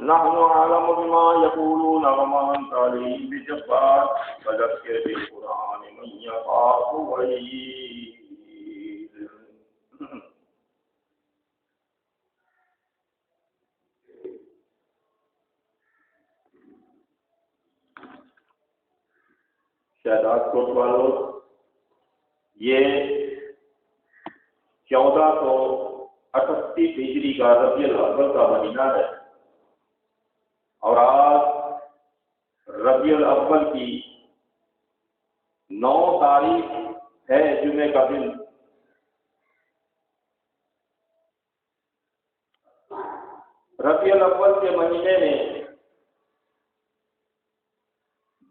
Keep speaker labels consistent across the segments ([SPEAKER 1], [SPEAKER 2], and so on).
[SPEAKER 1] نحن أعلم بما يقولون وما أنت عليهم بجبار فذكر بالقرآن من يخاف وعيد. شہداد کوٹ والوں، یہ 1438 ہجری کا ربیع الاول کا مہینہ ہے، اور آج ربیع الاول کی 9 تاریخ ہے، جمعے کا دن۔ ربیع الاول کے مہینے میں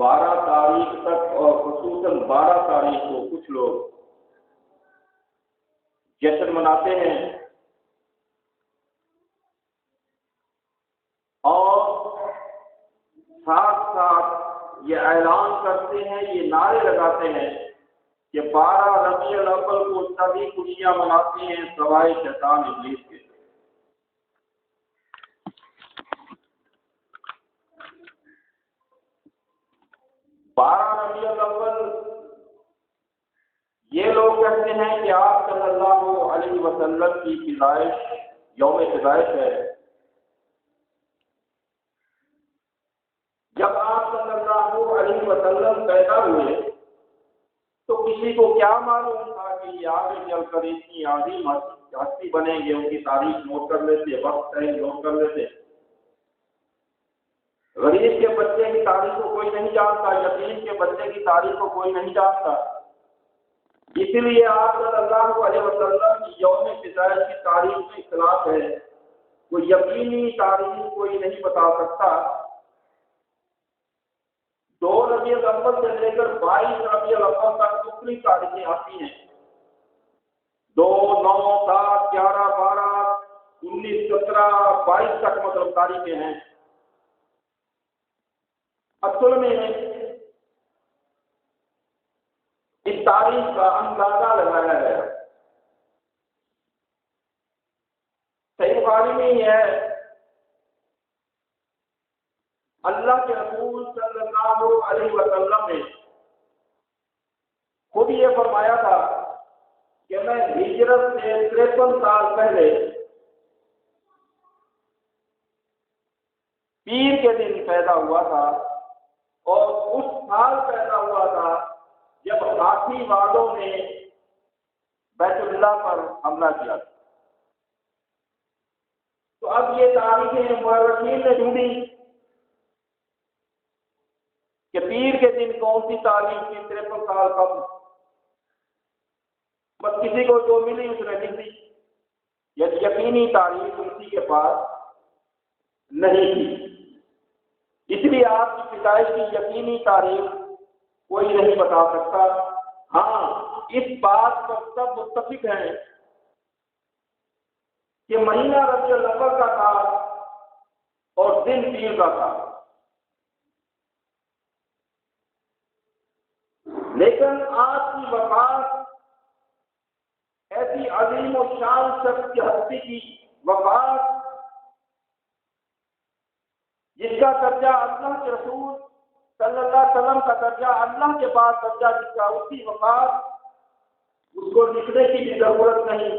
[SPEAKER 1] 12 تاریخ تک اور خصوصاً 12 تاریخ کو کچھ لوگ جشن مناتے ہیں اور ساتھ ساتھ یہ اعلان کرتے ہیں، یہ نعرے لگاتے ہیں کہ 12 ربیع الاول کو سبھی خوشیاں مناتی ہیں سوائے شیطان ابلیس کے۔ ربیع الاول یہ لوگ کہتے ہیں کہ آپ صلی اللہ علیہ وسلم کی پیدائش، یوم پیدائش ہے۔ جب آپ صلی اللہ علیہ وسلم پیدا ہوئے تو کسی کو کیا معلوم تھا کہ یہ آگے چل کر اتنی عظیم ہستی بنیں گے؟ ان کی تاریخ نوٹ کر لیتے، وقت نوٹ کر لیتے۔ غریب کے بچے کی تاریخ کو کوئی نہیں جانتا، یتیم کے بچے کی تاریخ کو کوئی نہیں جانتا، اسی لیے آپ صلی اللہ علیہ وسلم کی یوم پیدائش کی تاریخ میں اختلاف ہے۔ کوئی یقینی تاریخ کوئی نہیں بتا سکتا۔ 2 ربیع الاول سے لے کر 22 ربیع الاول تک مختلف تاریخیں آتی ہیں۔ 2، 9، 7، 11، 12، 19، 17، 22 تک مطلب تاریخیں ہیں۔ اصل میں اس تاریخ کا اندازہ لگایا ہے۔ صحیح بخاری میں یہ ہے، اللہ کے رسول صلی اللہ علیہ وسلم نے خود یہ فرمایا تھا کہ میں ہجرت سے 53 سال پہلے پیر کے دن پیدا ہوا تھا، اور اس سال پیدا ہوا تھا جب ہاتھی والوں نے بیت اللہ پر حملہ کیا تھا۔ تو اب یہ تاریخیں مورخین نے ڈھونڈی کہ پیر کے دن کون سی تاریخ کی 53 سال قبل، بس کسی کو جو ملی اس نے لکھ دی۔ یقینی تاریخ کسی کے پاس نہیں تھی، اس لیے آپ کی پیدائش کی یقینی تاریخ کوئی نہیں بتا سکتا۔ ہاں، اس بات پر سب متفق ہیں کہ مہینہ ربیع الاول کا تھا اور دن پیر کا تھا، لیکن آج کی وفات ایسی عظیم و شان شخص کی ہستی کی وفات جس کا درجہ اللہ کے رسول صلی اللہ علیہ وسلم کا درجہ، اللہ کے بعد درجہ جس کا، اس کی وفات اس کو لکھنے کی بھی ضرورت نہیں،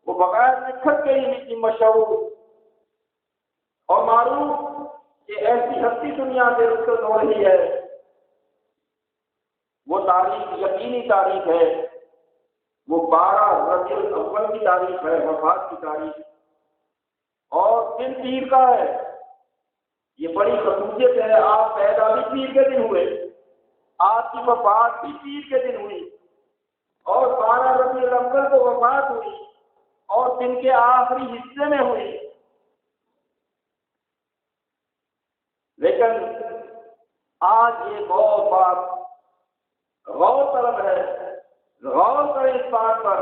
[SPEAKER 1] وہ بغیر لکھت کے ہی اتنی مشہور اور معروف کہ ایسی ہستی دنیا سے رخصت ہو رہی ہے۔ وہ تاریخ یقینی تاریخ ہے، وہ 12 ربیع الاول کی تاریخ ہے، وفات کی تاریخ، اور دن پیر کا ہے۔ یہ بڑی خصوصیت ہے، آپ پیدا بھی پیر کے دن ہوئے، آپ کی وفات بھی پیر کے دن ہوئی، اور 12 ربیع الاول کو وفات ہوئی اور دن کے آخری حصے میں ہوئی۔ لیکن آج یہ بہت بات غور طلب ہے، غور کریں اس بات پر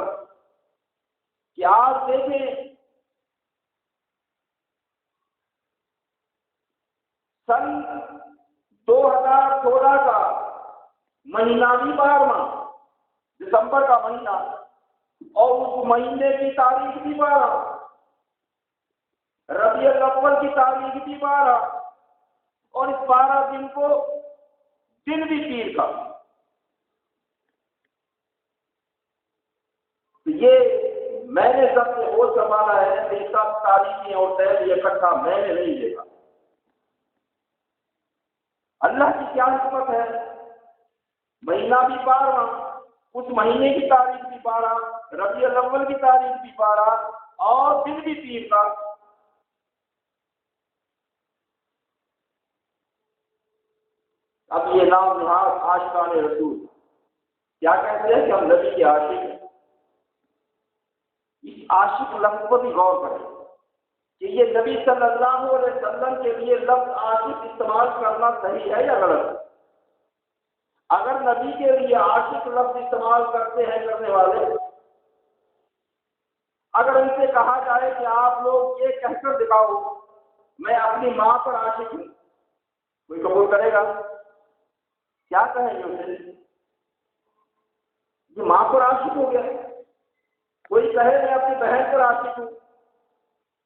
[SPEAKER 1] کہ آج دیکھیں سن 2016 کا مہینہ بھی 12واں دسمبر کا مہینہ، اور اس مہینے کی تاریخ بھی 12، ربیع الاول کی تاریخ بھی 12 اور اس 12 دن کو دن بھی پیر کا. یہ میں نے سب سے وہ سنبھالا ہے کہ سب تاریخیں اور تحریر اکٹھا میں نے نہیں دیکھا. اللہ کی کیا حکمت ہے. مہینہ بھی 12، اس مہینے کی تاریخ بھی 12، ربیع الاول کی تاریخ بھی 12 اور دن بھی پیر کا. اب یہ نام نہاد عاشقان رسول کیا کہتے ہیں کہ ہم نبی کے عاشق ہیں. اس عاشق لفظ پر بھی غور کریں کہ یہ نبی صلی اللہ علیہ وسلم کے لیے لفظ عاشق استعمال کرنا صحیح ہے یا غلط. اگر نبی کے لیے عاشق لفظ استعمال کرتے ہیں کرنے والے، اگر ان سے کہا جائے کہ آپ لوگ یہ کہہ کر دکھاؤ میں اپنی ماں پر عاشق ہوں، کوئی قبول کرے گا؟ کیا کہیں گے اسے؟ یہ ماں پر عاشق ہو گیا. کوئی کہے میں اپنی بہن پر عاشق ہوں،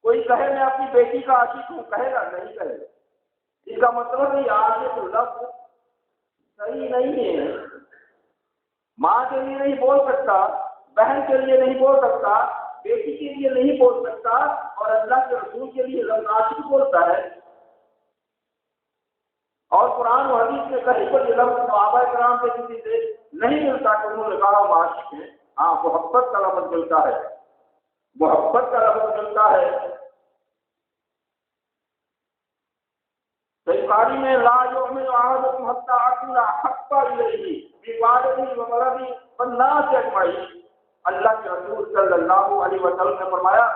[SPEAKER 1] کوئی کہے میں اپنی بیٹی کا عاشق ہوں، کہے گا؟ نہیں کہے گا. اس کا مطلب یہ عاشق لفظ صحیح نہیں ہے. ماں کے لیے نہیں بول سکتا، بہن کے لیے نہیں بول سکتا، بیٹی کے لیے نہیں بول سکتا، اور اللہ کے رسول کے لیے لفظ عاشق بولتا ہے. اور قرآن و حدیث میں کہیں پر یہ لفظ صحابہ کرام سے کسی سے نہیں ملتا کہ انہوں نے کہا ہم عاشق ہیں. ہاں محبت کا لفظ ملتا ہے، محبت کا لفظ ملتا ہے. بخاری میں لا یؤمن احدکم حتی اکون احب الیہ بوالدہ وولدہ والناس اجمعین. اللہ کے رسول صلی اللہ علیہ وسلم نے فرمایا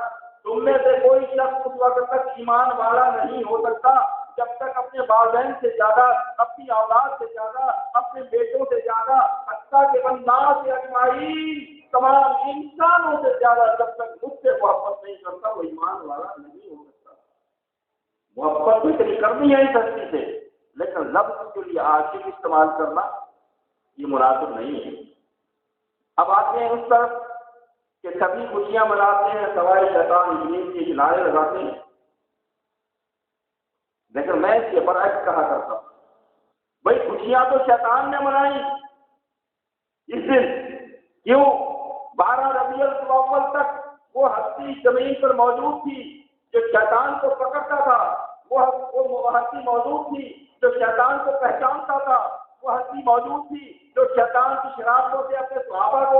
[SPEAKER 1] تم میں سے کوئی شخص اس وقت تک ایمان والا نہیں ہو سکتا جب تک اپنے والدین سے زیادہ، اپنی اولاد سے زیادہ، اپنے بیٹوں سے زیادہ، حتیٰ کہ والناس اجمعین تمام انسانوں سے زیادہ جب تک مجھ سے محبت نہیں کرتا وہ ایمان والا نہیں ہو سکتا. محبت تو اتنی کرنی ہے اس دھرتی سے، لیکن لفظ کے لیے عاشق استعمال کرنا یہ مناسب نہیں ہے. اب آتے ہیں اس طرف کہ سبھی خوشیاں مناتے ہیں سوائے شیطان ابلیس کے کنارے لگاتے ہیں. لیکن میں اس کے برعکس کہا کرتا ہوں بھائی خوشیاں تو شیطان نے منائی اس دن. کیوں؟ 12 ربیع الاول تک وہ ہستی زمین پر موجود تھی جو شیطان کو پکڑتا تھا، وہ ہستی موجود تھی جو شیطان کو پہچانتا تھا، وہ ہستی موجود تھی جو شیطان کی شرارتوں سے اپنے صحابہ کو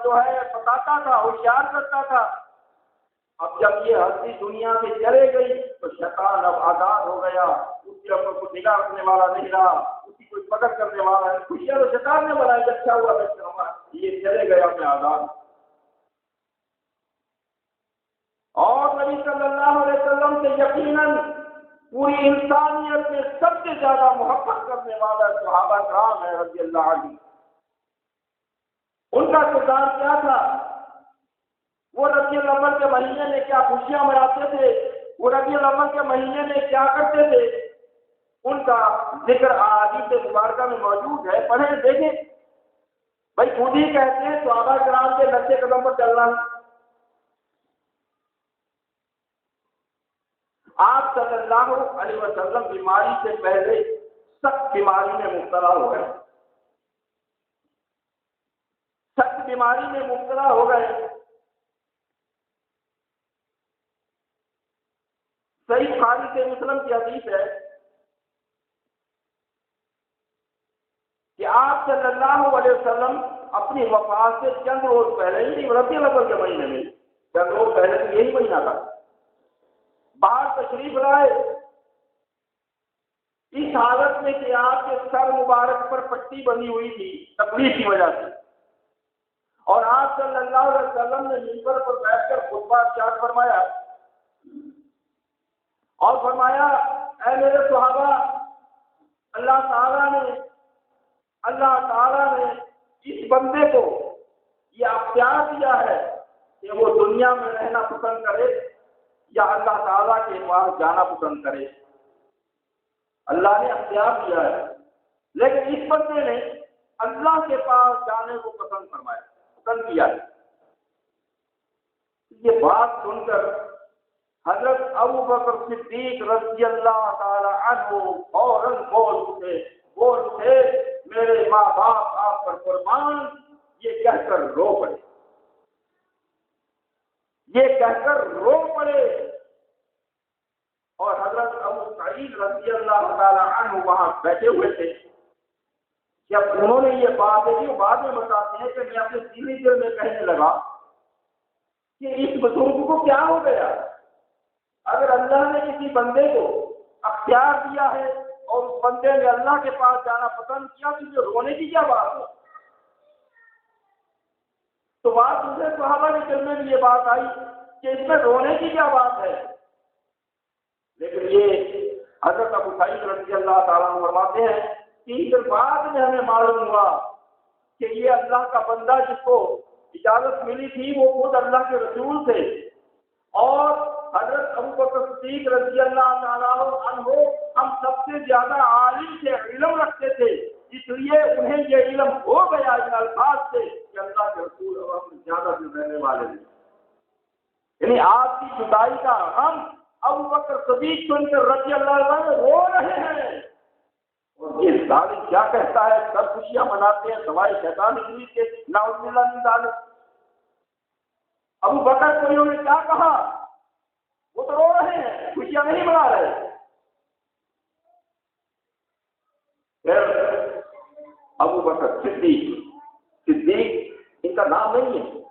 [SPEAKER 1] جو ہے بتاتا تھا، ہوشیار کرتا تھا. اب جب یہ ہستی دنیا سے چلے گئی تو شیطان اب آزاد ہو گیا، اس کے اوپر کوئی نگاہ رکھنے والا نہیں رہا، اس کی کوئی پکڑ کرنے والا ہے. خوشیاں تو شیطان نے بنائی، اچھا ہوا یہ چلے گیا اپنے آزاد. اور نبی صلی اللہ علیہ وسلم سے یقیناً پوری انسانیت میں سب سے زیادہ محبت کرنے والا صحابہ کرام ہے رضی اللہ عنہ. ان کا کردار کیا تھا؟ وہ ربیع الاول کے مہینے میں کیا خوشیاں مناتے تھے؟ وہ ربیع الاول کے مہینے میں کیا کرتے تھے؟ ان کا ذکر احادیث مبارکہ میں موجود ہے، پڑھیں دیکھیں. بھائی خود ہی کہتے ہیں صحابہ کرام کے نقشے قدم پر چلنا. آپ صلی اللہ علیہ وسلم بیماری سے پہلے سخت بیماری میں مبتلا ہو گئے، سخت بیماری میں مبتلا ہو گئے. صحیح بخاری سے مسلم کی حدیث ہے کہ آپ صلی اللہ علیہ وسلم اپنی وفات سے چند روز پہلے ہی ربیع الاول کے مہینے میں چند روز پہلے تو یہی مہینہ تھا باہر تشریف لائے، اس حالت میں کہ آپ کے سر مبارک پر پٹی بندھی ہوئی تھی تکلیف کی وجہ سے، اور آپ صلی اللہ علیہ وسلم نے منبر پر بیٹھ کر خطبہ ارشاد فرمایا اور فرمایا اے میرے صحابہ، اللہ تعالیٰ نے اس بندے کو یہ اختیار دیا ہے کہ وہ دنیا میں رہنا پسند کرے یا اللہ تعالیٰ کے پاس جانا پسند کرے. اللہ نے اختیار دیا ہے، لیکن اس بندے نے اللہ کے پاس جانے کو پسند کیا ہے. یہ بات سن کر حضرت ابو بکر صدیق رضی اللہ تعالی عنہ فوراً بول اٹھے میرے ماں باپ آپ پر قربان، یہ کہہ کر رو پڑے، یہ کہہ کر رو پڑے۔ اور حضرت ابو سعید رضی اللہ تعالی عنہ وہاں بیٹھے ہوئے تھے۔ جب انہوں نے یہ بات دیکھی، وہ بعد میں بتاتے ہیں کہ میں اپنے سینے دل میں کہنے لگا کہ اس بزرگ کو کیا ہو گیا؟ اگر اللہ نے کسی بندے کو اختیار دیا ہے اور اس بندے نے اللہ کے پاس جانا پسند کیا تو یہ رونے کی کیا بات ہے؟ تو بات دوسرے صحابہ کے دل میں بھی یہ بات آئی کہ اس میں رونے کی کیا بات ہے؟ لیکن یہ حضرت ابو سعید رضی اللہ تعالیٰ عنہ فرماتے ہیں کہ پھر بعد میں ہمیں معلوم ہوا کہ یہ اللہ کا بندہ جس کو اجازت ملی تھی وہ خود اللہ کے رسول تھے، اور حضرت ابو بکر صدیق رضی اللہ تعالیٰ عنہ ہم سب سے زیادہ عالم سے علم رکھتے تھے، اس لیے انہیں یہ علم ہو گیا ان الفاظ سے کہ اللہ کے رسول اور ہم زیادہ دن رہنے والے ہیں۔ یعنی آپ کی جدائی کا ہم ابو بکر صدیق سن کر رضی اللہ عنہ رو رہے ہیں، اور یہ ظالم کیا کہتا ہے، سب خوشیاں مناتے ہیں سوائے شیطان ابلیس کے، نعوذ باللہ من ذالک۔ ابو بکر کو انہوں نے کیا کہا؟ وہ تو رو رہے ہیں، خوشیاں نہیں منا رہے۔ پھر ابو بکر صدیق ان کا نام نہیں ہے،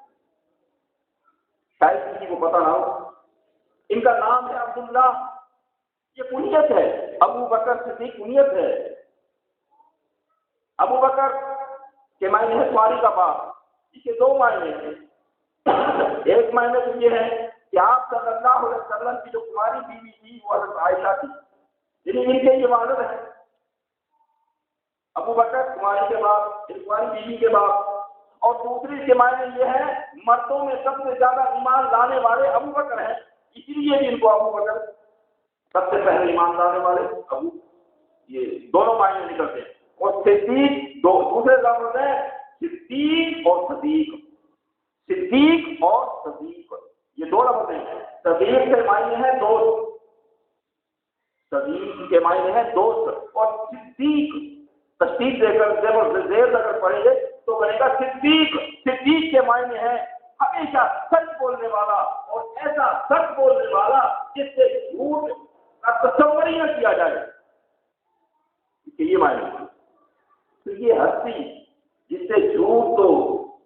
[SPEAKER 1] شاید کسی کو پتا نہ ہو، ان کا نام ہے عبداللہ، یہ کنیت ہے، ابو بکر صدیق کنیت ہے۔ ابو بکر کے معنی ہے سواری کا باپ، اس کے دو معنی ہیں۔ ایک معنی تو یہ ہے کہ آپ صلی اللہ علیہ وسلم کی جو کماری بیوی تھی وہ حضرت عائشہ تھی، یعنی ان کے یہ والد ہے ابو بکر کماری کے باپ، کماری بیوی کے باپ۔ اور دوسری کے معنی یہ ہے مردوں میں سب سے زیادہ ایمان لانے والے ابو بکر ہیں، اسی لیے بھی ان کو ابو بکر سب سے پہلے ایمان لانے والے ابو، یہ دونوں معنی نکلتے ہیں۔ اور صدیق دوسرے لفظ ہیں صدیق اور صدیق، صدیق اور صدیق یہ دو لفظ ہیں۔ صدیق کے معنی ہے دوست، صدیق کے معنی ہے دوست، اور صدیق تشدید دے کر زیر اگر پڑھیں گے تو بنے گا صدیق۔ صدیق کے معنی ہے ہمیشہ سچ بولنے والا، اور ایسا سچ بولنے والا جس سے جھوٹ کا تصور ہی نہ کیا جائے، اس کے یہ معنی ہے۔ تو یہ ہستی جس سے جھوٹ تو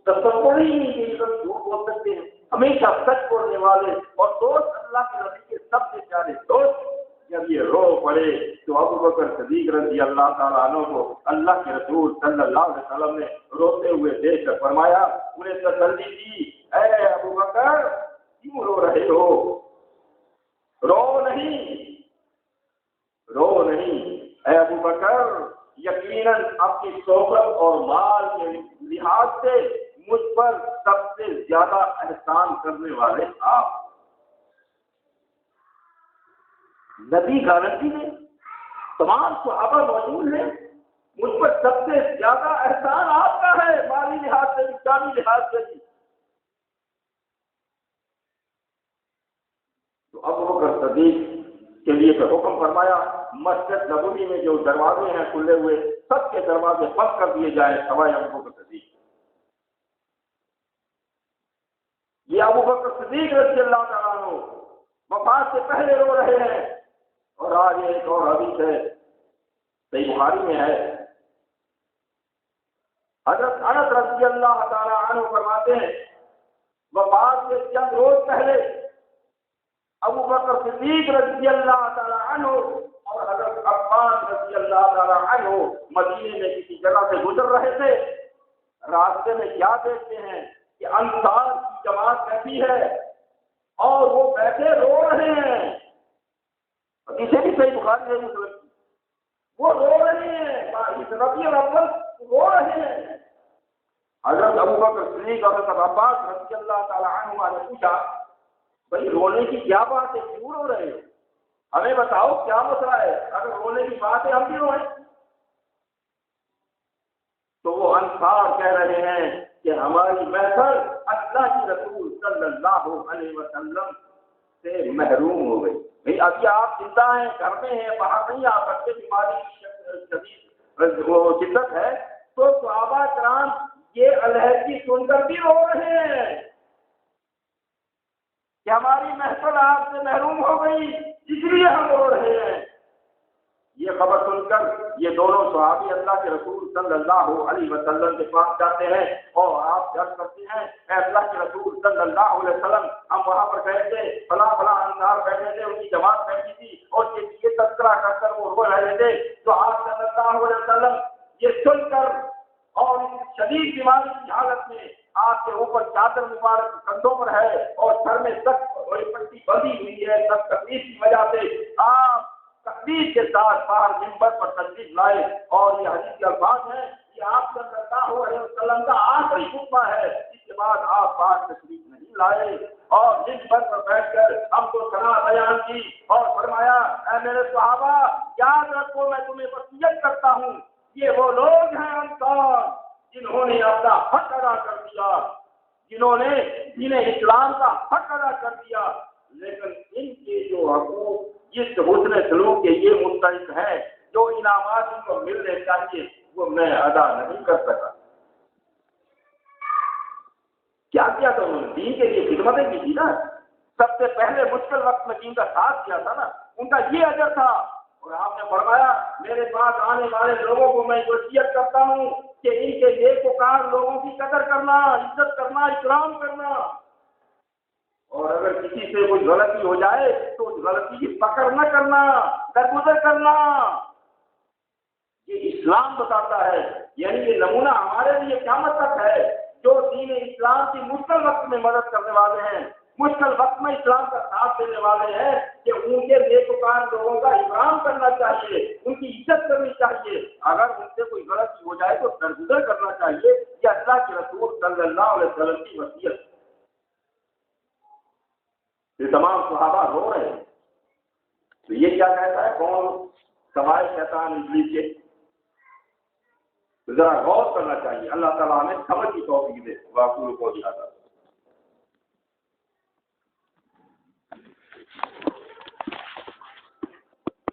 [SPEAKER 1] تصور ہی نہیں کہ جھوٹ بول سکتے ہیں، ہمیشہ سچ بولنے والے اور دوست، اللہ کے نبی کے سب سے پیارے دوست، جب یہ رو پڑے تو ابو بکر صدیق رضی اللہ تعالیٰ عنہ کو اللہ کے رسول صلی اللہ علیہ وسلم نے روتے ہوئے دیکھ کر فرمایا، انہیں تسلی دی، اے ابو بکر کیوں رو رہے ہو؟ رو نہیں اے ابو بکر، یقیناً اپنی صحبت اور مال کے لحاظ سے مجھ پر سب سے زیادہ احسان کرنے والے آپ۔ نبی گارنٹی نے تمام صحابہ موجود ہیں، مجھ پر سب سے زیادہ احسان آپ کا ہے، مالی لحاظ سے بھی، جانی لحاظ سے بھی۔ تو ابو بکر صدیق کے لیے تو حکم فرمایا مسجد نبوی میں جو دروازے ہیں کھلے ہوئے سب کے دروازے بند کر دیے جائیں سوائے ابو بکر صدیق۔ یہ ابو بکر صدیق رضی اللہ تعالیٰ عنہ وفات سے پہلے رو رہے ہیں۔ اور آج ایک اور حدیث ہے صحیح بخاری میں ہے، حضرت انس رضی اللہ تعالیٰ عنہ فرماتے ہیں وفات سے چند روز پہلے ابو بکر صدیق رضی اللہ تعالیٰ عنہ اور حضرت عباس رضی اللہ تعالیٰ عنہ مدینے میں کسی جگہ سے گزر رہے تھے، راستے میں کیا دیکھتے ہیں کہ انصار کی جماعت بیٹھی ہے اور وہ بیٹھے رو رہے ہیں، اسے بھی صحیح بخاری ہے مسلم، وہ رو رہے ہیں، اس ربیع الاول رو رہے ہیں۔ حضرت ابو بکر صدیق اور حضرت عباس رضی اللہ تعالیٰ عنہ نے پوچھا بھائی رونے کی کیا بات ہے، کیوں رو رہے ہو؟ ہمیں بتاؤ کیا مسئلہ ہے، اگر رونے کی بات ہے ہم بھی روئیں۔ تو وہ انصار کہہ رہے ہیں کہ ہماری محفل اللہ کے رسول صلی اللہ علیہ وسلم سے محروم ہو گئی. بھائی ابھی آپ زندہ ہیں، گھر میں ہیں، باہر نہیں آ سکتے، بیماری شدید وہ شدت ہے، تو صحابہ کرام یہ علیحدگی سن کر بھی رو رہے ہیں کہ ہماری محفل آپ سے محروم ہو گئی، اس لیے ہم رو رہے ہیں. یہ خبر سن کر یہ دونوں صحابی اللہ کے رسول صلی اللہ علیہ وسلم کے پاس جاتے ہیں اور آپ عرض کرتے ہیں اے اللہ کے رسول صلی اللہ علیہ وسلم، ہم وہاں پر گئے تھے، فلاں فلاں انصار بیٹھے تھے، ان کی جماعت بیٹھی تھی اور یہ تذکرہ کر کر وہ رو رہے تھے. تو آپ صلی اللہ علیہ وسلم یہ سن کر اور شدید بیماری کی حالت میں آپ کے اوپر چادر مبارک کندھوں پر ہے اور سر میں سخت پٹی بندھی ہوئی ہے، سخت تکلیف کی وجہ سے آپ تقدیر کے ساتھ باہر منبر پر تشریف لائے. اور یہ حدیث کے الفاظ ہیں کہ آپ صلی اللہ علیہ وسلم کا آخری خطبہ ہے، اس کے بعد آپ باہر تشریف نہیں لائے اور منبر پر بیٹھ کر ہم کو ثنا بیان کی اور فرمایا اے میرے صحابہ یاد رکھو میں تمہیں وصیت کرتا ہوں، یہ وہ لوگ ہیں انصار جنہوں نے اپنا حق ادا کر دیا، جنہوں نے دین اسلام کا حق ادا کر دیا، لیکن ان کے جو حقوق جس حسن سلوک کے یہ مستحق ہے، جو انعامات ان کو ملنے چاہیے وہ میں ادا نہیں کر سکا. کیا کیا تھا انہوں نے؟ دین کے لیے خدمتیں کی تھی نا، سب سے پہلے مشکل وقت میں دین کا ساتھ کیا تھا نا، ان کا یہ اجر تھا. اور آپ نے فرمایا میرے پاس آنے والے لوگوں کو میں وصیت کرتا ہوں کہ ان کے نیک وکار لوگوں کی قدر کرنا، عزت کرنا، اکرام کرنا، اور اگر کسی سے کوئی غلطی ہو جائے تو اس غلطی کی پکڑ نہ کرنا، درگزر کرنا. یہ اسلام بتاتا ہے. یعنی یہ نمونہ ہمارے لیے قیامت تک ہے. جو دین اسلام کی مشکل وقت میں مدد کرنے والے ہیں، مشکل وقت میں اسلام کا ساتھ دینے والے ہیں، کہ ان کے نیک وکار لوگوں کا اکرام کرنا چاہیے، ان کی عزت کرنی چاہیے. اگر ان سے کوئی غلطی ہو جائے تو درگزر کرنا چاہیے. یہ اللہ کے رسول صلی اللہ علیہ وسلم کی وصیت. یہ تمام صحابہ رو رہے ہیں. تو یہ کیا کہتا ہے؟ کون سوائے شیطان ابلیس کے؟ ذرا غور کرنا چاہیے. اللہ تعالیٰ ہمیں سمجھ کی توفیق دے. واقعی کو دکھاتا ہے.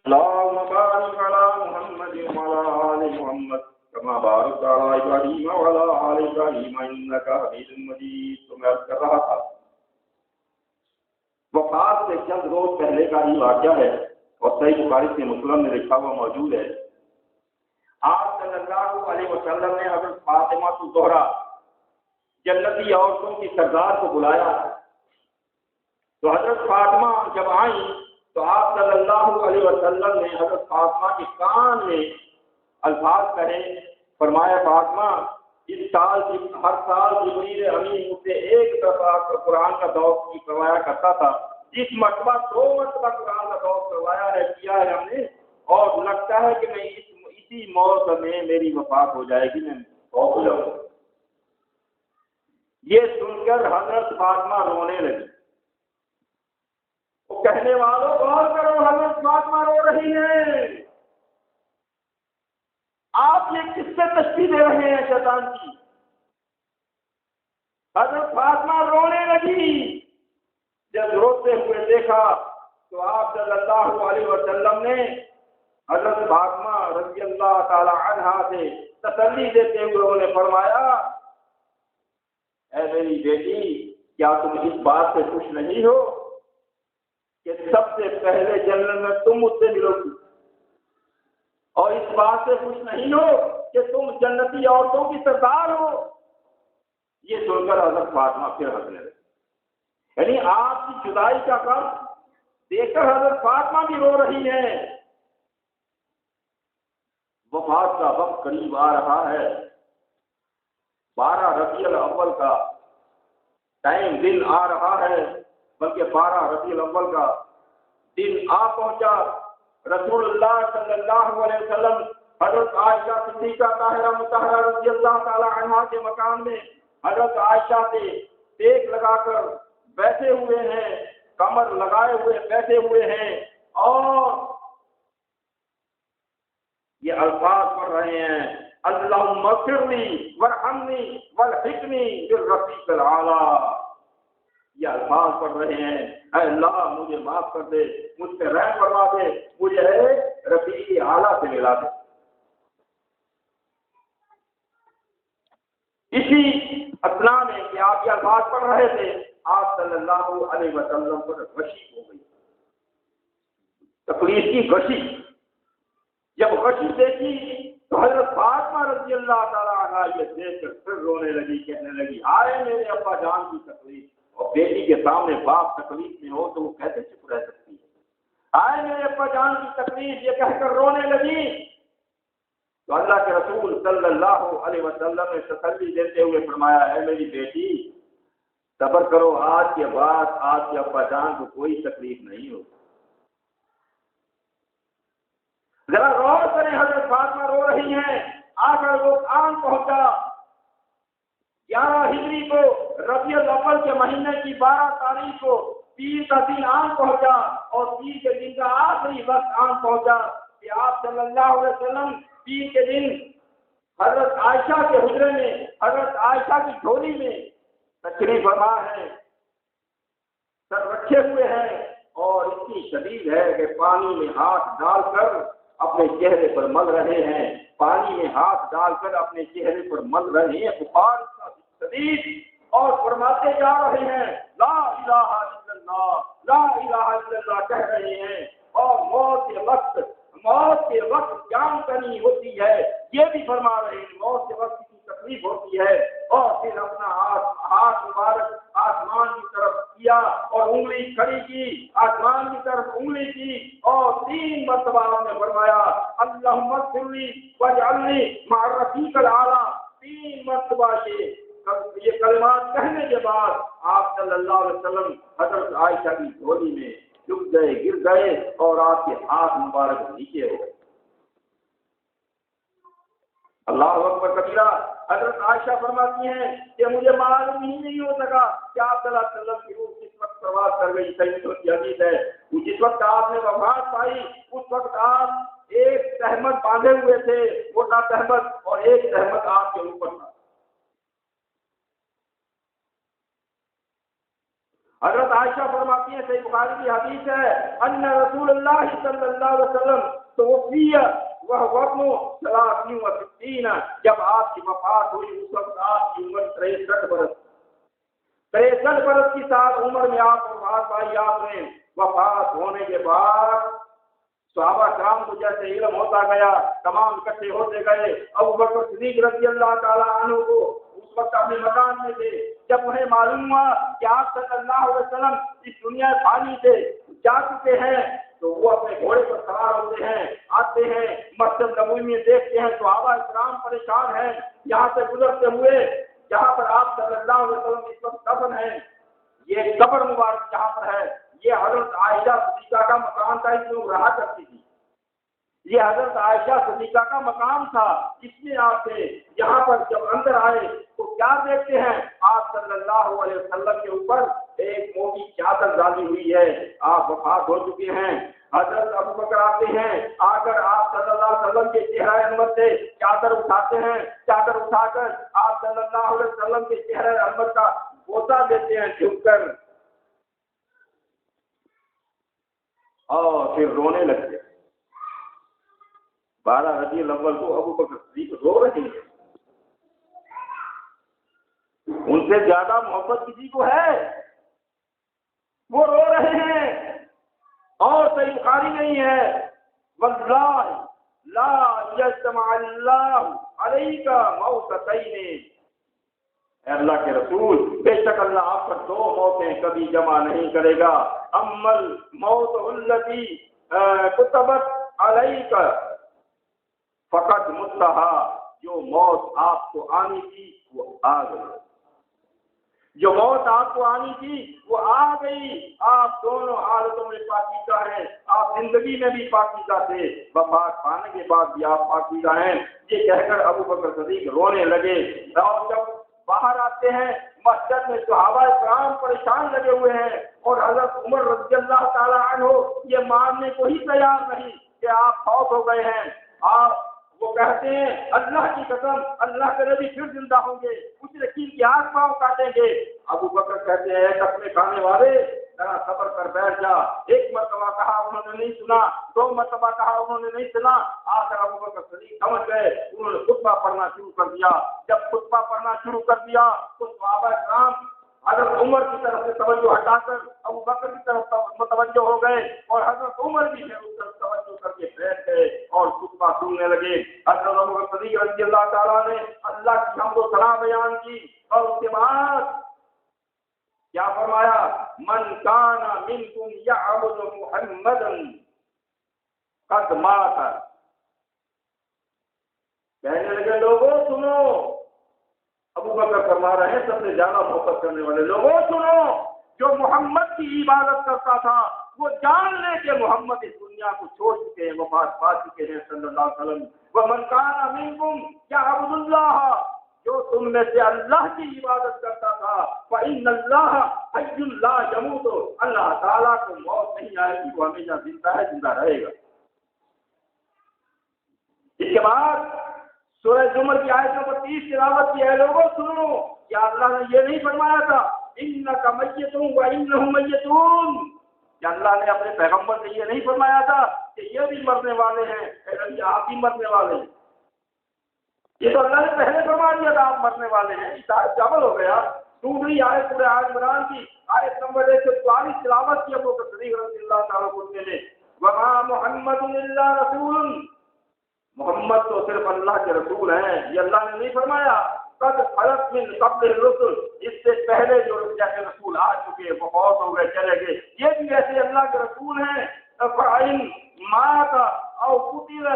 [SPEAKER 1] اللهم بارك على محمد وعلى آل محمد كما باركت على إبراهيم وعلى آل إبراهيم إنك حميد مجيد. تو میں عرض کر رہا تھا وفات سے چند روز پہلے کا ہی واقعہ ہے اور صحیح بخاری سے مسلم میں لکھا ہوا موجود ہے. آپ صلی اللہ علیہ وسلم نے حضرت فاطمہ الزہرا جنتی عورتوں کی سردار کو بلایا. تو حضرت فاطمہ جب آئیں تو آپ صلی اللہ علیہ وسلم نے حضرت فاطمہ کے کان میں الفاظ کہے. فرمایا فاطمہ اس سال ہر سال جبریل امین مجھ سے ایک دفعہ قرآن کا دور کی کروایا کرتا تھا. اس مرتبہ 2 مرتبہ قرآن کا دور کروایا ہے، کیا ہے ہم نے، اور لگتا ہے کہ میں اسی موت میں میری وفات ہو جائے گی، میں فوت ہو جاؤں گا. یہ سن کر حضرت فاطمہ رونے لگی. وہ کہنے والوں غور کرو، حضرت فاطمہ رو رہی ہیں. آپ یہ کس سے تشبیہ دے رہے ہیں شیطان کی؟ حضرت فاطمہ رونے لگی. جب روتے ہوئے دیکھا تو آپ صلی اللہ علیہ وسلم نے حضرت فاطمہ رضی اللہ تعالی عنہا سے تسلی دیتے ہوئے انہوں نے فرمایا اے میری بیٹی، کیا تم اس بات سے خوش نہیں ہو کہ سب سے پہلے جنت میں تم مجھ سے ملو گی، اور اس بات سے خوش نہیں ہو کہ تم جنتی عورتوں کی سردار ہو؟ یہ سن کر حضرت فاطمہ پھر ہنسنے لگے. یعنی آپ کی جدائی کا غم دیکھ کر حضرت فاطمہ بھی رو رہی ہیں. وفات کا وقت قریب آ رہا ہے. 12 ربیع الاول کا ٹائم دن آ رہا ہے، بلکہ 12 ربیع الاول کا دن آ پہنچا. رسول اللہ صلی اللہ علیہ وسلم حضرت عائشہ صدیقہ طاہرہ مطہرہ رضی اللہ تعالی عنہا کے مکان میں حضرت عائشہ سے ٹیک لگا کر بیٹھے ہوئے ہیں، کمر لگائے ہوئے بیٹھے ہوئے ہیں، اور یہ الفاظ پڑھ رہے ہیں اللہم اغفر لی وارحمنی والحقنی بالرفیق الاعلی. یہ الفاظ پڑھ رہے ہیں، اے اللہ مجھے معاف کر دے، مجھ پہ رحم فرما دے، مجھے رفیع اعلیٰ سے ملا دے۔ اسی اثنا میں کہ آپ یہ الفاظ پڑھ رہے تھے، آپ صلی اللہ علیہ وسلم پر غشی ہو گئی، تکلیف کی غشی۔ جب غشی دیکھی تو حضرت فاطمہ رضی اللہ تعالیٰ عنہا یہ دیکھ کر پھر رونے لگی، کہنے لگی آئے میرے ابا جان کی تکلیف۔ اور بیٹی کے سامنے باپ تکلیف میں ہو تو وہ کیسے چپ رہ سکتی ہے؟ آئے میرے ابا جان کی تکلیف یہ کہہ کر رونے لگی تو اللہ کے رسول صلی اللہ علیہ وسلم نے تسلی دیتے ہوئے فرمایا، اے میری بیٹی صبر کرو، آج کے بعد آپ کے ابا جان کو کوئی تکلیف نہیں ہوگی۔ ذرا غور کریں، حضرت فاطمہ رو رہی ہیں، آ کر وہ کام پہنچا 11 ہجری کو، ربیع الاول کے مہینے کی 12 تاریخ کو پیر کا دن آن پہنچا، اور پیر کے دن کا آخری وقت آن پہنچا کہ آپ صلی اللہ علیہ وسلم پیر کے دن حضرت عائشہ کے حجرے میں، حضرت عائشہ کی جھولی میں تشریف فرما ہے، سر رکھے ہوئے ہیں، اور اتنی شدید ہے کہ پانی میں ہاتھ ڈال کر اپنے چہرے پر مل رہے ہیں، پانی میں ہاتھ ڈال کر اپنے چہرے پر مل رہے ہیں، بخار اتنا شدید، اور فرماتے جا رہے ہیں لا الہ الا اللہ، لا الہ الا اللہ کہہ رہے ہیں، اور موت کے وقت جان کنی ہوتی ہے، یہ بھی فرما رہے ہیں، موت کے وقت کی تکلیف ہوتی ہے، اور پھر اپنا ہاتھ مبارک آسمان کی طرف کیا اور انگلی کھڑی کی، آسمان کی طرف انگلی کی، اور 3 مرتبہ آپ نے فرمایا اللہم اغفر لی واجعلنی مع الرفیق الاعلی۔ 3 مرتبہ یہ کلمات کہنے کے بعد آپ صلی اللہ علیہ وسلم حضرت عائشہ کی جھولی میں ڈوب گئے، گر گئے، اور آپ کے ہاتھ مبارک نیچے ہو گئے۔ اللہ اکبر کبیرہ۔ حضرت عائشہ فرماتی ہیں کہ مجھے معلوم ہی نہیں ہو سکا کہ آپ صلی اللہ علیہ وسلم کی روح کس وقت پرواز کر گئی۔ صحیح مسلم کی حدیث ہے، جس وقت آپ نے وفات پائی اس وقت آپ ایک تہمت باندھے ہوئے تھے، موٹا تہمت، اور ایک تہمت آپ کے اوپر تھا۔ حضرت عائشہ فرماتی ہیں، صحیح بخاری کی حدیث ہے، ان رسول اللہ صلی اللہ علیہ وسلم توفی وہ وقت 63، جب آپ کی وفات ہوئی اس وقت آپ کی عمر 63 برس، 63 برس کی سال عمر میں آپ وفات پائی۔ آپ نے وفات ہونے کے بعد صحابہ کرام کو جیسے علم ہوتا گیا، تمام اکٹھے ہوتے گئے۔ ابو بکر صدیق رضی اللہ تعالیٰ عنہ کو اس وقت اپنے مکان میں تھے، جب انہیں معلوم ہوا کہ آپ صلی اللہ علیہ وسلم اس دنیا فانی سے جا چکے ہیں تو وہ اپنے گھوڑے پر سوار ہوتے ہیں، آتے ہیں مسجد نبوی میں، دیکھتے ہیں صحابہ کرام پریشان ہیں، یہاں سے گزرتے ہوئے جہاں پر آپ صلی اللہ علیہ وسلم اس وقت دفن ہیں، یہ قبر مبارک جہاں پر ہے، یہ حضرت عائشہ صدیقہ کا مکان تھا، اس میں رہا کرتی تھی۔ یہ حضرت عائشہ صدیقہ کا مقام تھا، اس میں آپ تھے۔ یہاں پر جب اندر آئے تو کیا دیکھتے ہیں؟ آپ صلی اللہ علیہ وسلم کے اوپر ایک موٹی چادر ڈالی ہوئی ہے، آپ وفات ہو چکے ہیں۔ حضرت ابو بکر آتے ہیں، آ کر آپ صلی اللہ علیہ وسلم کے چہرہ انور سے چادر اٹھاتے ہیں، چادر اٹھا کر آپ صلی اللہ علیہ وسلم کے چہرہ انور کا بوسہ دیتے ہیں جھک کر، اور پھر رونے لگتے ہیں۔ 12 ربیع الاول کو ابو بکر صدیق رو رہے ہیں، ان سے زیادہ محبت کسی کو ہے؟ وہ رو رہے ہیں، اور صحیح بخاری میں ہی ہے، واللہ لا یجمع اللہ علیک موتتین، اے اللہ کے رسول بے شک اللہ آپ پر 2 موتیں کبھی جمع نہیں کرے گا، اما الموت التی کتبت علیک فقط متہا، جو موت آپ کو آنی تھی وہ آ گئی، جو موت آپ کو آنی تھی وہ آ گئی۔ آپ دونوں حالتوں میں پاکیزہ ہیں، آپ زندگی میں بھی پاکیزہ تھے، وفات پانے کے بعد بھی آپ پاکیزہ ہیں۔ یہ کہہ کر ابو بکر صدیق رونے لگے، اور جب باہر آتے ہیں مسجد میں صحابہ کرام پریشان لگے ہوئے ہیں، اور حضرت عمر رضی اللہ تعالیٰ عنہ یہ ماننے کو ہی تیار نہیں کہ آپ فوت ہو گئے ہیں۔ آپ وہ کہتے ہیں اللہ کی قسم اللہ کے نبی پھر زندہ ہوں گے، مشرکین کے ہاتھ پاؤں کاٹیں گے۔ ابو بکر کہتے ہیں قسمیں کھانے والے ذرا صبر کر بیٹھ جا۔ ایک مرتبہ کہا انہوں نے نہیں سنا، 2 مرتبہ کہا انہوں نے نہیں سنا، آخر ابو بکر صدیق سمجھ گئے، انہوں نے خطبہ پڑھنا شروع کر دیا۔ جب خطبہ پڑھنا شروع کر دیا تو صحابہ کرام حضرت عمر کی طرف سے توجہ ہٹا کر ابو بکر کی طرف متوجہ ہو گئے، اور حضرت عمر بھی ہے اس طرف توجہ کر کے بیٹھ گئے اور خطبہ سننے لگے۔ حضرت ابو بکر صدیق رضی اللہ تعالیٰ نے اللہ کی حمد و ثنا بیان کی، اور اس کے بعد کیا فرمایا؟ من کان منکم یعبد محمدا قد مات۔ کہنے لگے لوگوں سنو، ابو بکر فرما رہے ہیں سب سے زیادہ محبت کرنے والے، لوگوں سنو، جو محمد کی عبادت کرتا تھا وہ جان لے کہ محمد اس دنیا کو چھوڑ چکے ہیں، وفات پا چکے ہیں صلی اللہ علیہ وسلم۔ ومن کان منکم یعبد اللہ، جو تم میں سے اللہ کی عبادت کرتا تھا، فإن اللہ حی لا یموت، اللہ تعالیٰ کو موت نہیں آئے گی، وہ ہمیشہ زندہ ہے، زندہ رہے گا۔ اس کے بعد سورہ زمر کی آیت نمبر 30 تلاوت کی ہے، لوگوں سنو، کیا اللہ نے یہ نہیں فرمایا تھا انک میت وانہم میتون؟ کیا اللہ نے اپنے پیغمبر سے یہ نہیں فرمایا تھا کہ یہ بھی مرنے والے ہیں، اے نبی آپ بھی مرنے والے ہیں؟ یہ تو اللہ نے پہلے فرما دیا تھا آپ مرنے والے ہیں، اس آیت کا عمل ہو گیا۔ دوسری آیت سورہ آل عمران کی آیت نمبر 144 تلاوت کی ابو بکر صدیق رضی اللہ تعالیٰ عنہ نے، وما محمد الا رسول، محمد تو صرف اللہ کے رسول ہیں، یہ اللہ نے نہیں فرمایا قد خلت من قبل الرسل، اس سے پہلے جو جیسے رسول آ چکے وہ فوت ہو گئے چلے گئے، یہ بھی ایسے اللہ کے رسول ہیں۔ فَإِن مَاتَ أَوْ قُتِلَ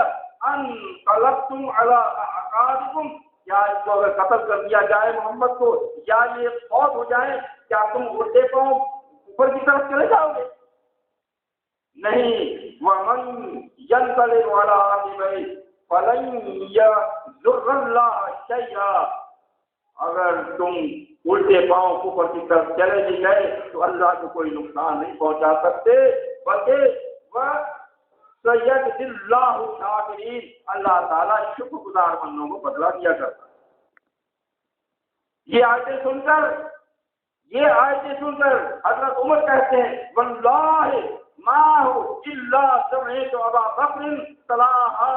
[SPEAKER 1] انقلبتم علی اعقابکم، کیا اس کو اگر قتل کر دیا جائے محمد کو یا یہ فوت ہو جائے، کیا تم الٹے پاؤں اوپر کی طرف چلے جاؤ گے؟ نہیں۔ وَمَن يَنقلب عَلَىٰ عَقِبَيْهِ فَلَن يَضُرَّ اللَّهَ شَيْئًا، اگر تم الٹے پاؤں اوپر کی طرف چلے بھی گئے تو اللہ کو کوئی نقصان نہیں پہنچا سکتے، بلکہ وَسَيَجْزِي اللَّهُ الشَّاكِرِينَ، اللہ تعالیٰ شکر گزار بندوں کو بدلہ دیا کرتا ہے۔ یہ آیتیں سن کر حضرت عمر کہتے ہیں واللہ ما هو الا سمعت ابا بکر تلاها،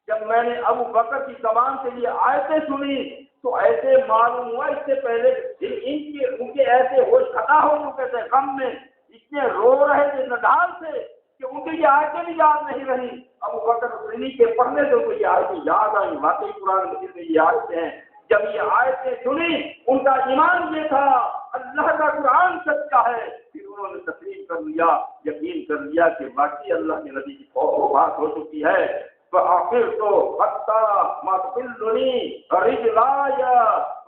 [SPEAKER 1] جب میں نے ابو بکر کی زبان سے یہ آیتیں سنی تو ایسے معلوم ہوا اس سے پہلے ان کے ایسے ہوش خطا ہو چکے تھے، غم میں اتنے رو رہے تھے نڈال سے کہ ان کی یہ آیتیں بھی یاد نہیں رہی۔ ابو بکر صدیق کے پڑھنے سے ان کو یہ آیتیں یاد آئی، واقعی قرآن مجید میں یہ آیتیں ہیں۔ جب یہ آیتیں سنی ان کا ایمان یہ تھا اللہ کا قرآن سچا ہے، پھر انہوں نے تسلیم کر لیا، یقین کر لیا کہ واقعی اللہ کے نبی کی وفات ہو چکی ہے۔ فآخر تو حتی ما تقلنی رجلایا،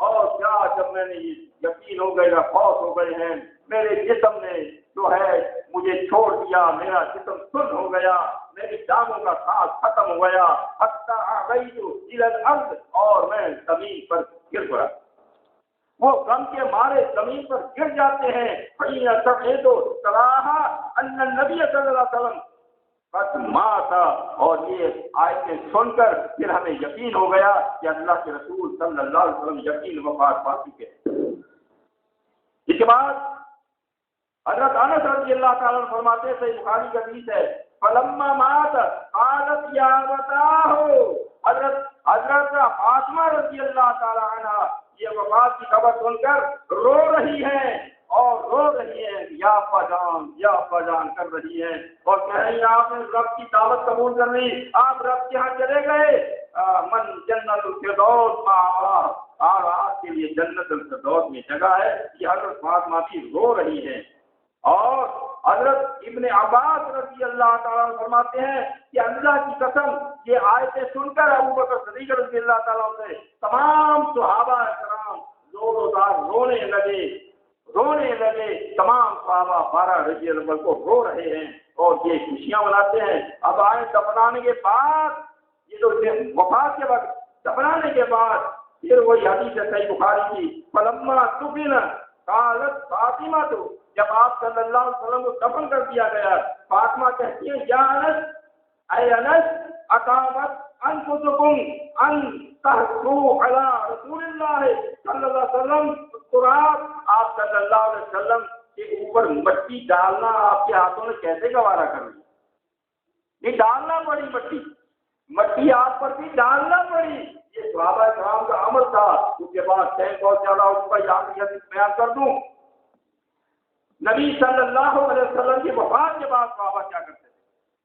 [SPEAKER 1] اور کیا جب میں نے یقین ہو گیا فوت ہو گئے ہیں، میرے جسم نے جو ہے مجھے چھوڑ دیا، میرا جسم سن ہو گیا، میری ٹانگوں کا سانس ختم ہو گیا، حتی آغیت الی الارض، اور میں زمین پر گر پڑا۔ وہ غم کے مارے زمین پر گر جاتے ہیں۔ فَإِنَّ سَمِعْتُ صَلَاحًا أَنَّ النَّبِيَّ صلی اللہ علیہ وسلم قد مات، اور یہ آیتیں سن کر پھر ہمیں یقین ہو گیا کہ اللہ کے رسول صلی اللہ علیہ وسلم یقین وفات پا چکے ہیں۔ اس کے بعد حضرت انس رضی اللہ تعالیٰ عنہ فرماتے ہیں، صحیح بخاری کا حدیث ہے، فلما مات قالت یا ابتاه، حضرت فاطمہ رضی اللہ تعالیٰ عنہ یہ وفات کی خبر سن کر رو رہی ہیں، اور رو رہی ہیں یا ابا جان کر رہی ہیں، اور کہہ رہی ہیں آپ نے رب کی دعوت قبول کر لی، آپ رب کے ہاں چلے گئے، من جنت الفردوس مأواه، اور آپ کے لیے جنت الفردوس میں جگہ ہے۔ یہ حضرت فاطمہ بھی رو رہی ہیں۔ اور حضرت ابن عباس رضی اللہ تعالیٰ عنہ فرماتے ہیں کہ اللہ کی قسم یہ آیتیں سن کر ابو بکر صدیق رضی اللہ تعالیٰ عنہ تمام صحابہ کرام زور و دار رونے لگے، تمام صحابہ 12 ربیع الاول کو رو رہے ہیں اور یہ خوشیاں مناتے ہیں۔ اب آئے دفنانے کے بعد، یہ جو وفات کے وقت دفنانے کے بعد پھر وہی حدیث ہے صحیح بخاری کی، فلما دفن قالت فاطمہ، تو جب آپ صلی اللہ علیہ وسلم کو دفن کر دیا گیا، فاطمہ کہتی ہے یا انس، اے انس، اقامت أنفسكم أن تحثوا على رسول الله صلی اللہ علیہ وسلم التراب، آپ صلی اللہ علیہ وسلم کے اوپر مٹی ڈالنا آپ کے ہاتھوں نے کیسے گوارا کر لیا؟ نہیں ڈالنا پڑی مٹی آپ پر بھی ڈالنا پڑی، یہ صحابہ کرام کا عمل تھا۔ اس کے بعد ٹائم بہت زیادہ اس کا یاد بیان کر دوں، نبی صلی اللہ علیہ وسلم کی وفات کے بعد صحابہ کیا کرتے تھے؟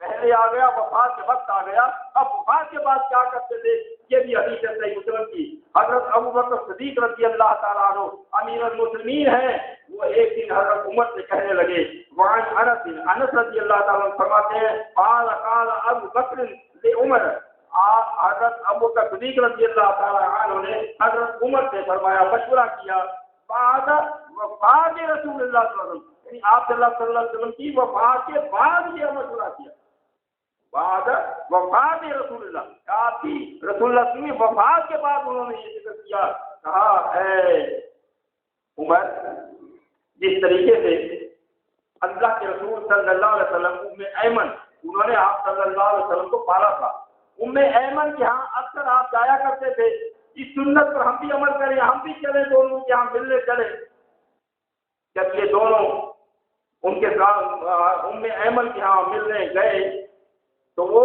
[SPEAKER 1] پہلے آ گیا، وفات کے وقت آ گیا، اب وفات کے بعد کیا کرتے تھے؟ یہ بھی حدیث ہے صحیح مسلم کی۔ حضرت ابوبکر صدیق رضی اللہ تعالیٰ عنہ امیر المسلمین ہیں، وہ ایک دن حضرت عمر سے کہنے لگے، وعن انس رضی اللہ تعالیٰ عنہ فرماتے ہیں قال ابو بکر لعمر، حضرت ابوبکر صدیق رضی اللہ تعالیٰ عنہ نے حضرت عمر سے فرمایا، مشورہ کیا بعد وفات رسول اللہ صلی اللہ علیہ وسلم، یعنی آپ صلی اللہ علیہ وسلم کی وفات کے بعد یہ مشورہ کیا، بعد وفات رسول اللہ، آپ کی رسول اللہ کی وفات کے بعد انہوں نے یہ ذکر کیا، کہا اے عمر، جس طریقے سے اللہ کے رسول صلی اللہ علیہ وسلم ام ایمن، انہوں نے آپ صلی اللہ علیہ وسلم کو پالا تھا، ام ایمن کے ہاں اکثر آپ جایا کرتے تھے، اس سنت پر ہم بھی عمل کریں، ہم بھی چلیں دونوں کے ہاں ملنے چلیں۔ جب یہ دونوں ان کے ساتھ ام ایمن کے ہاں ملنے گئے تو وہ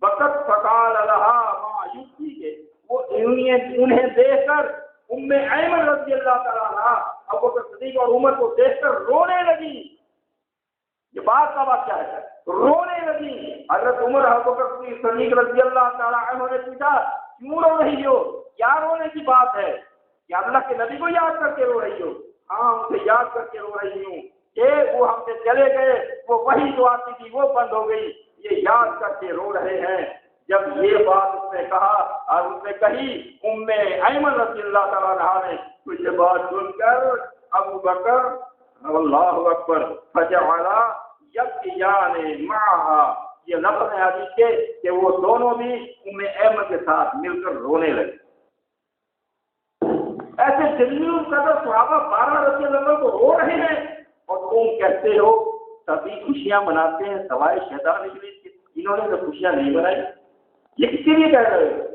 [SPEAKER 1] وقت فقال لہا ما یبکی کے، وہ انہیں دیکھ کر ام ایمن رضی اللہ تعالیٰ عنہ ابوبکر صدیق اور عمر کو دیکھ کر رونے لگی۔ یہ بات کا واقعہ ہے، رونے لگی۔ حضرت عمر ابوبکر صدیق رضی اللہ تعالیٰ عنہ نے پوچھا کیوں رو رہی ہو؟ کیا رونے کی بات ہے؟ کیا اللہ کے نبی کو یاد کر کے رو رہی ہو؟ ہاں ان سے یاد کر کے رو رہی ہوں کہ وہ ہم سے چلے گئے، وہ وہی جو آتی تھی وہ بند ہو گئی، یہ یاد کر کے رو رہے ہیں۔ جب یہ بات اس نے کہا اور اس نے کہی، ام ایمن رضی اللہ تعالیٰ عنہ نے تو یہ بات سن کر ابو بکر اللہ اکبر فجعل یبکیان معها، یہ لفظ ہے حدیث کے کہ وہ دونوں بھی ام ایمن کے ساتھ مل کر رونے لگے۔ ایسے دلی قدر صحابہ 12 رضی اللہ عنہ کو رو رہے ہیں اور تم کہتے ہو سبھی خوشیاں مناتے ہیں سوائے شیطان ابلیس کے، انہوں نے تو خوشیاں نہیں منائی، یہ کسی لیے کہہ رہے ہو؟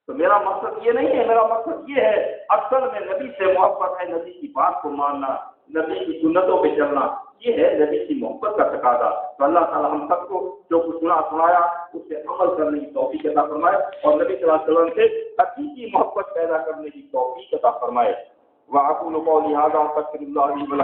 [SPEAKER 1] تو میرا مقصد یہ نہیں ہے، میرا مقصد یہ ہے اصل میں نبی سے محبت ہے، نبی کی بات کو ماننا، نبی کی سنتوں پہ چلنا، یہ ہے نبی کی محبت کا تقاضا۔ تو اللہ تعالیٰ ہم سب کو جو کچھ سنایا اس سے عمل کرنے کی توفیق عطا فرمائے اور نبی صلی اللہ علیہ وسلم سے حقیقی محبت پیدا کرنے کی توفیق عطا فرمائے۔ وَأَقُولُ قَوْلِي هَٰذَا وَأَسْتَغْفِرُ اللَّهَ لِي وَلَكُمْ